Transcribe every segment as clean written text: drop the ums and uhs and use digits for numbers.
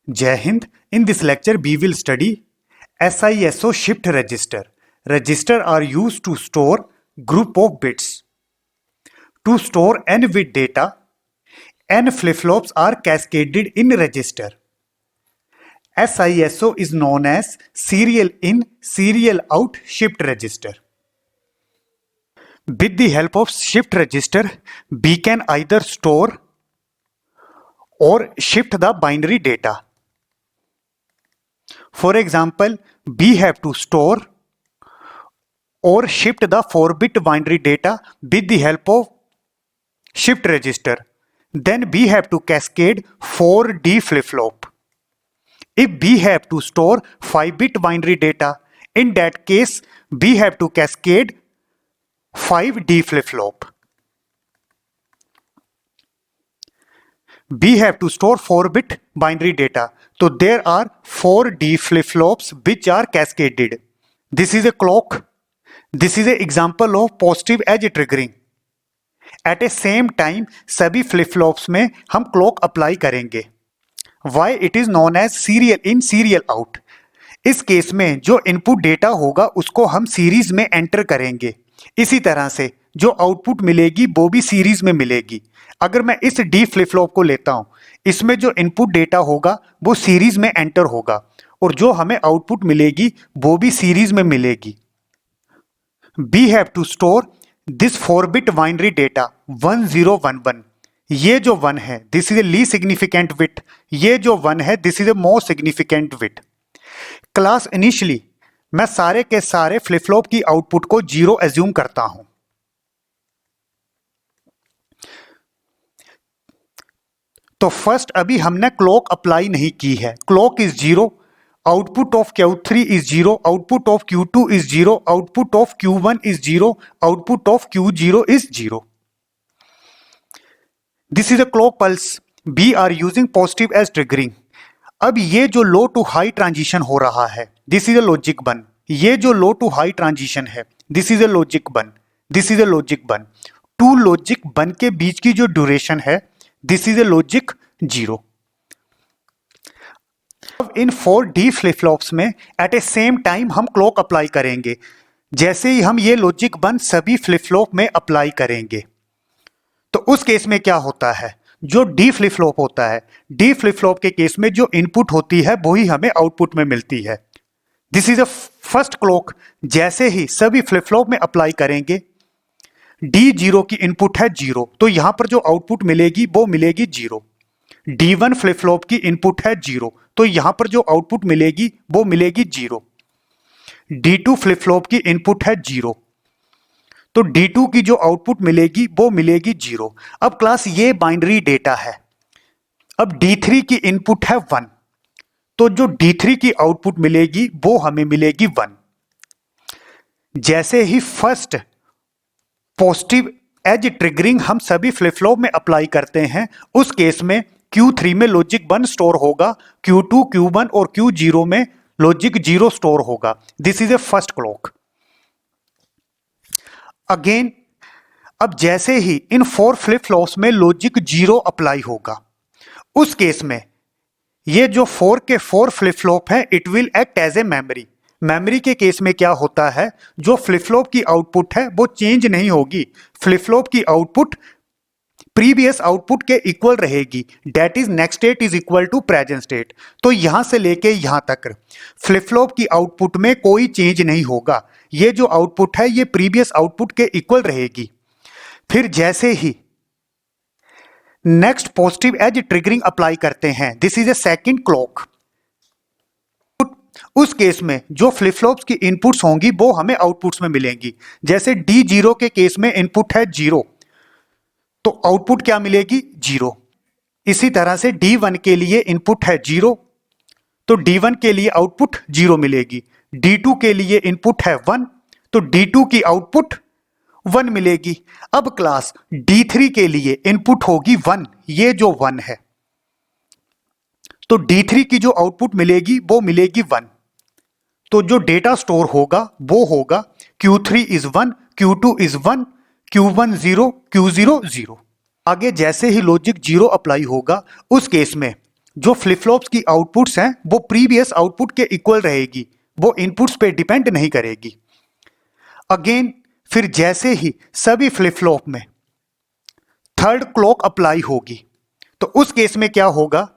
Jai Hind. In this lecture, we will study SISO shift register. Register are used to store group of bits. To store n bit data, n flip-flops are cascaded in register. SISO is known as serial in, serial out shift register. With the help of shift register, we can either store or shift the binary data. For example, we have to store or shift the 4-bit binary data with the help of shift register. Then we have to cascade 4D flip-flop. If we have to store 5-bit binary data, in that case, we have to cascade 5D flip-flop. We have to store 4-bit binary data. So there are 4D flip-flops which are cascaded. This is a clock. This is an example of positive edge triggering. At a same time, सभी flip-flops में हम clock apply करेंगे. Why it is known as serial in, serial out? इस case में जो input data होगा उसको हम सीरीज में एंटर करेंगे. इसी तरह से जो आउटपुट मिलेगी वो भी सीरीज में मिलेगी. अगर मैं इस डी फ्लिप फ्लॉप को लेता हूं, इसमें जो इनपुट डेटा होगा वो सीरीज में एंटर होगा और जो हमें आउटपुट मिलेगी वो भी सीरीज में मिलेगी. We have to store this 4-bit binary data 1011. ये जो 1 है this is a least significant bit. ये जो 1 है this is a most significant bit. Class initially मैं सारे के सारे फ्लिप फ्लॉप की आउटपुट को 0 एज्यूम करता हूं. तो फर्स्ट अभी हमने क्लॉक अप्लाई नहीं की है. Clock is 0, output of Q3 is 0, output of Q2 is 0, output of Q1 is 0, output of Q0 is 0. This is a clock pulse. We are using positive edge triggering. अब ये जो low to high transition हो रहा है this is a logic 1. ये जो low to high transition है this is a logic 1. This is a logic 1. To logic 1 के बीच की जो ड्यूरेशन है दिस इज अ लॉजिक 0. अब इन 4D फ्लिप फ्लॉप्स में एट ए सेम टाइम हम क्लॉक अप्लाई करेंगे. जैसे ही हम ये लॉजिक 1 सभी फ्लिप फ्लॉप में अप्लाई करेंगे तो उस केस में क्या होता है, जो डी फ्लिप फ्लॉप होता है, डी फ्लिप फ्लॉप के केस में जो इनपुट होती है वही हमें आउटपुट में मिलती है. This is a first clock. जैसे ही सभी फ्लिप फ्लॉप में अप्लाई करेंगे, D0 की इनपुट है 0 तो यहां पर जो आउटपुट मिलेगी वो मिलेगी 0. D1 फ्लिप फ्लॉप की इनपुट है 0 तो यहां पर जो आउटपुट मिलेगी वो मिलेगी 0. D2 फ्लिप फ्लॉप की इनपुट है 0 तो D2 की जो आउटपुट मिलेगी वो मिलेगी 0. अब क्लास ये बाइनरी डेटा है. अब D3 की इनपुट है 1 तो जो D3 की आउटपुट मिलेगी वो हमें मिलेगी 1. जैसे ही फर्स्ट पॉजिटिव एज ट्रिगरिंग हम सभी फ्लिप फ्लॉप में अप्लाई करते हैं, उस केस में Q3 में लॉजिक 1 स्टोर होगा, Q2, Q1 और Q0 में लॉजिक 0 स्टोर होगा. This is a first clock. Again अब जैसे ही इन 4 फ्लिप फ्लॉप्स में लॉजिक 0 अप्लाई होगा, उस केस में ये जो 4 के 4 फ्लिप फ्लॉप है it will act as a memory. Memory के केस में क्या होता है, जो फ्लिप फ्लॉप की आउटपुट है वो चेंज नहीं होगी. फ्लिप फ्लॉप की आउटपुट प्रीवियस आउटपुट के इक्वल रहेगी. That is next state is equal to present state. तो यहां से लेके यहां तक फ्लिप फ्लॉप की आउटपुट में कोई चेंज नहीं होगा. ये जो आउटपुट है ये प्रीवियस आउटपुट के इक्वल रहेगी. फिर जैसे ही next positive edge triggering apply करते हैं, this is a second clock. उस केस में जो फ्लिप फ्लॉप्स की इनपुट्स होंगी वो हमें आउटपुट्स में मिलेंगी. जैसे D0 के केस में इनपुट है 0 तो आउटपुट क्या मिलेगी 0. इसी तरह से D1 के लिए इनपुट है 0 तो D1 के लिए आउटपुट 0 मिलेगी. D2 के लिए इनपुट है 1 तो D2 की आउटपुट 1 मिलेगी. अब क्लास D3 के लिए इनपुट होगी 1. ये जो 1 है तो D3 की जो आउटपुट मिलेगी वो मिलेगी 1. तो जो डेटा स्टोर होगा वो होगा Q3 is 1, Q2 is 1, Q1 0, Q0 0. आगे जैसे ही लॉजिक 0 अप्लाई होगा, उस केस में जो फ्लिप फ्लॉप्स की आउटपुट्स हैं वो प्रीवियस आउटपुट के इक्वल रहेगी, वो इनपुट्स पे डिपेंड नहीं करेगी। अगेन फिर जैसे ही सभी फ्लिप फ्लॉप में थर्ड क्लॉक अप्लाई होगी तो उस केस में क्या होगा,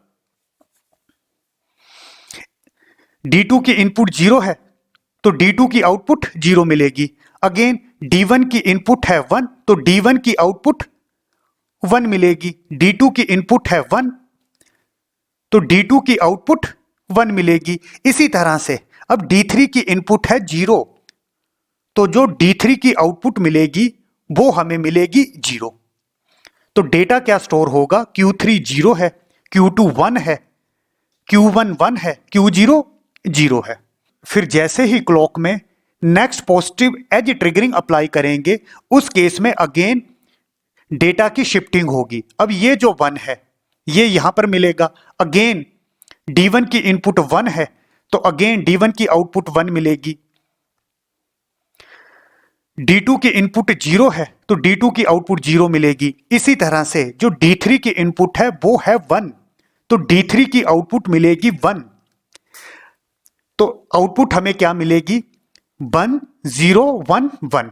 D2 की इनपुट 0 है तो D2 की आउटपुट 0 मिलेगी। अगेन D1 की इनपुट है 1 तो D1 की आउटपुट 1 मिलेगी। D2 की इनपुट है 1 तो D2 की आउटपुट 1 मिलेगी। इसी तरह से अब D3 की इनपुट है 0 तो जो D3 की आउटपुट मिलेगी वो हमें मिलेगी 0। तो डेटा क्या स्टोर होगा, Q3 0 है, Q2 1 है, Q1 1 है, Q0 0 है। फिर जैसे ही क्लॉक में next positive edge triggering apply करेंगे उस केस में अगेन डेटा की शिफ्टिंग होगी। अब ये जो 1 है ये यहां पर मिलेगा। अगेन D1 की इनपुट 1 है तो अगेन D1 की आउटपुट 1 मिलेगी। D2 की इनपुट 0 है तो D2 की आउटपुट 0 मिलेगी। इसी तरह से जो D3 की इनपुट है वो है 1 तो D3 की आउटपुट मिलेगी 1। तो आउटपुट हमें क्या मिलेगी, 1 0 1 1।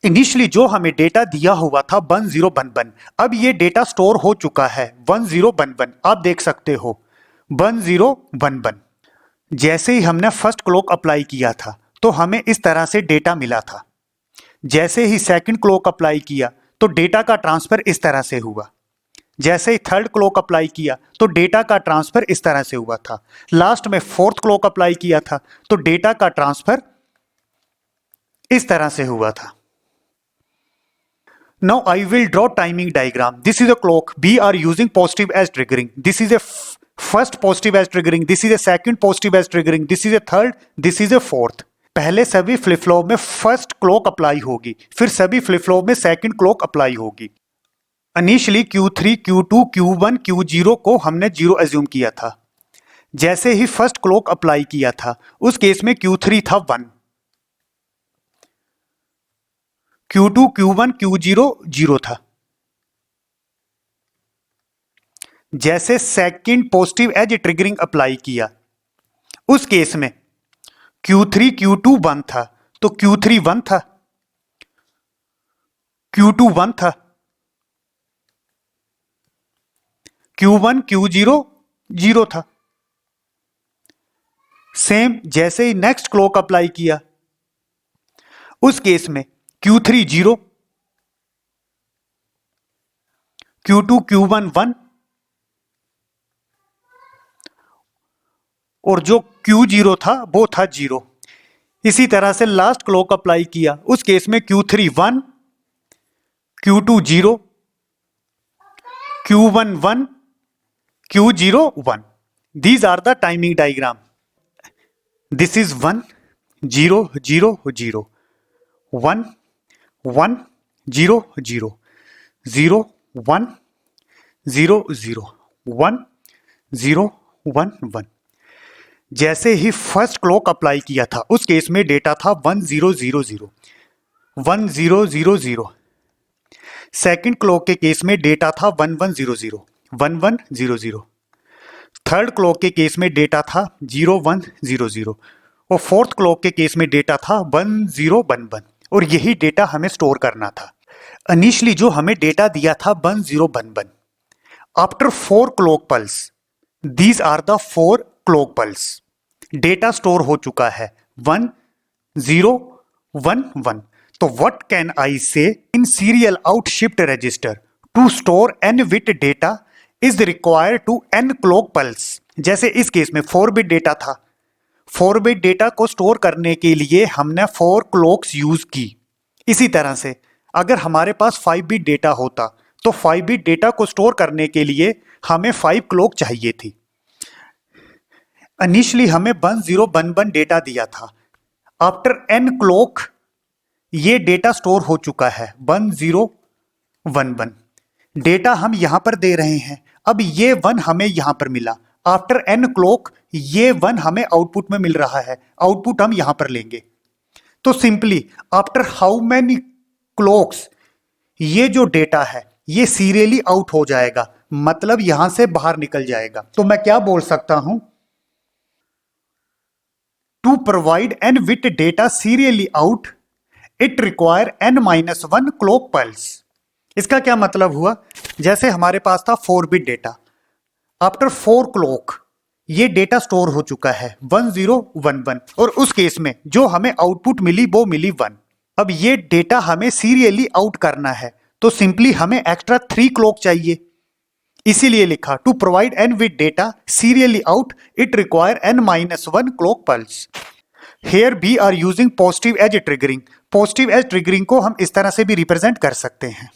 इनिशियली जो हमें डेटा दिया हुआ था 1 0 1 1, अब ये डेटा स्टोर हो चुका है 1 0 1 1। आप देख सकते हो 1 0 1 1। जैसे ही हमने फर्स्ट क्लॉक अप्लाई किया था तो हमें इस तरह से डेटा मिला था। जैसे ही सेकंड क्लॉक अप्लाई किया तो डेटा का ट्रांसफर इस तरह से हुआ। जैसे ही थर्ड क्लॉक अप्लाई किया तो डेटा का ट्रांसफर इस तरह से हुआ था। लास्ट में फोर्थ क्लॉक अप्लाई किया था तो डेटा का ट्रांसफर इस तरह से हुआ था। Now I will draw timing diagram. This is a clock. We are using positive edge triggering. This is a first positive edge triggering. This is a second positive edge triggering. This is a third. This is a fourth. पहले सभी flip flop में first clock apply होगी, फिर सभी flip flop में second clock apply होगी। Initially Q3, Q2, Q1, Q0 को हमने 0 एज्यूम किया था। जैसे ही फर्स्ट क्लॉक अप्लाई किया था उस केस में Q3 था 1, Q2, Q1, Q0 0 था। जैसे second positive edge triggering apply किया उस केस में Q3 Q2 1 था तो Q3 1 था, Q2 1 था, Q1 Q0 0 था। सेम जैसे ही नेक्स्ट क्लॉक अप्लाई किया उस केस में Q3 0, Q2 Q1 1 और जो Q0 था वो था 0। इसी तरह से लास्ट क्लॉक अप्लाई किया उस केस में Q3 1, Q2 0, Q1 1, Q0 1। These are the timing diagram. This is 1 0 0 0, 1 1 0 0, 0 1 0 0, 1 0 1 1। जैसे ही फर्स्ट क्लॉक अप्लाई किया था उस केस में डेटा था 1 0 0 0, 1 0 0 0। सेकंड क्लॉक के केस में डेटा था 1 1 0 0, 1 1 0 0। थर्ड क्लॉक के केस में डेटा था 0 1 0 0 और फोर्थ क्लॉक के केस में डेटा था 1 0 1 1 और यही डेटा हमें स्टोर करना था। इनिशियली जो हमें डेटा दिया था 1 0 1 1, after 4 clock pulse, these are the 4 clock pulse, data store हो चुका है 1 0 1 1। तो what can I say, in serial out shift register to store n bit data is required to n clock pulse. जैसे इस case में 4 bit data था, 4 bit data को store करने के लिए हमने 4 क्लॉक्स यूज की। इसी तरह से अगर हमारे पास 5 बिट डेटा होता तो 5 बिट डेटा को स्टोर करने के लिए हमें 5 क्लॉक चाहिए थी। इनिशियली हमें 1 0 1 1 डेटा दिया था। आफ्टर n क्लॉक ये डेटा स्टोर हो चुका है 1 0 1 1। डेटा हम यहां पर दे रहे हैं। अब ये 1 हमें यहां पर मिला। आफ्टर n क्लॉक ये 1 हमें आउटपुट में मिल रहा है। आउटपुट हम यहां पर लेंगे। तो simply after how many clocks ये जो डेटा है ये सीरियली आउट हो जाएगा। मतलब यहां से बाहर निकल जाएगा। तो मैं क्या बोल सकता हूं, to provide n bit data serially out it require n-1 clock pulse. इसका क्या मतलब हुआ, जैसे हमारे पास था 4 बिट डेटा, आफ्टर 4 क्लॉक ये डेटा स्टोर हो चुका है 1011, और उस केस में जो हमें आउटपुट मिली वो मिली 1। अब ये डेटा हमें सीरियली आउट करना है तो सिंपली हमें एक्स्ट्रा 3 क्लॉक चाहिए, इसीलिए लिखा to provide n bit data serially out it require n-1 clock pulse. Here we are using positive edge triggering. Positive edge triggering को हम इस तरह से भी रिप्रेजेंट कर सकते हैं।